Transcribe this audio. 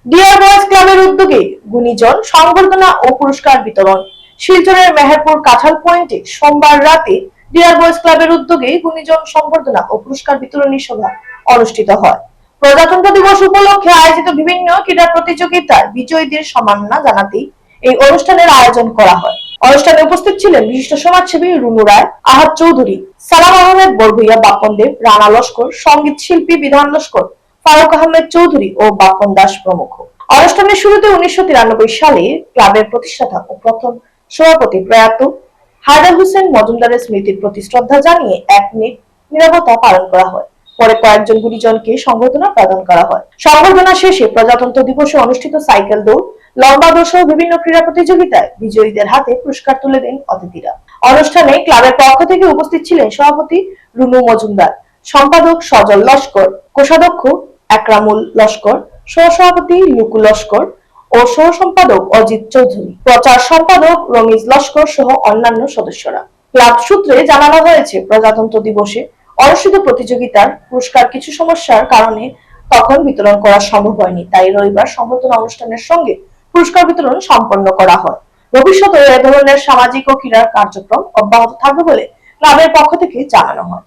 Deer boys ক্লাবের উদ্যোগে গুণীজন সংবর্ধনা ও পুরস্কার বিতরণ। শিলচরের মেহেরপুর কাঁঠাল পয়েন্টে সোমবার রাতে ডিয়ার বয়েজ ক্লাবের উদ্যোগে গুণীজন সংবর্ধনা ও পুরস্কার বিতরণী সভা অনুষ্ঠিত হয়। প্রজাতন্ত্র দিবস উপলক্ষে আয়োজিত বিভিন্ন ক্রীড়া প্রতিযোগিতার বিজয়ীদের সম্মাননা জানাতে এই অনুষ্ঠানের আয়োজন করা হয়। অনুষ্ঠানে উপস্থিত ছিলেন বিশিষ্ট সমাজসেবী রুনু রায়, আহাদ চৌধুরী, সালাম আহমেদ বরভুইয়া, বাপন দেব, রানা লস্কর, সঙ্গীত শিল্পী বিধান লস্কর, ফারুক আহমেদ চৌধুরী ও বাপন দাস প্রমুখ। অনুষ্ঠানের শুরুতে 1993 সালে ক্লাবের প্রতিষ্ঠাতা ও প্রথম সভাপতি প্রয়াত হায়দার হোসেন মজুমদারের স্মৃতির প্রতি শ্রদ্ধা জানিয়ে 1 মিনিট নীরবতা পালন করা হয়। পরে কয়েকজন গুণীজনকে সংবর্ধনা প্রদান করা হয়। সংবর্ধনা শেষে প্রজাতন্ত্র দিবসে অনুষ্ঠিত সাইকেল দৌড়, লম্বা দৌড় সহ বিভিন্ন ক্রীড়া প্রতিযোগিতায় বিজয়ীদের হাতে পুরস্কার তুলে দেন অতিথিরা। অনুষ্ঠানে ক্লাবের পক্ষ থেকে উপস্থিত ছিলেন সভাপতি রুনু মজুমদার, সম্পাদক সজল লস্কর, কোষাধ্যক্ষ একরামুল লস্কর, সহ-সভাপতি লুকু লস্কর ও সহ-সম্পাদক অজিত চৌধুরী, প্রচার সম্পাদক রমিজ লস্কর সহ অন্যান্য সদস্যরা। ক্লাব সূত্রে জানানো হয়েছে, প্রজাতন্ত্র দিবসে অনুষ্ঠিত প্রতিযোগিতার পুরস্কার কিছু সমস্যার কারণে তখন বিতরণ করা সম্ভব হয়নি, তাই রবিবার সংবর্ধনা অনুষ্ঠানের সঙ্গে পুরস্কার বিতরণ সম্পন্ন করা হয়। ভবিষ্যতে এ ধরনের সামাজিক ও ক্রীড়া কার্যক্রম অব্যাহত থাকবে বলে ক্লাবের পক্ষ থেকে জানানো হয়।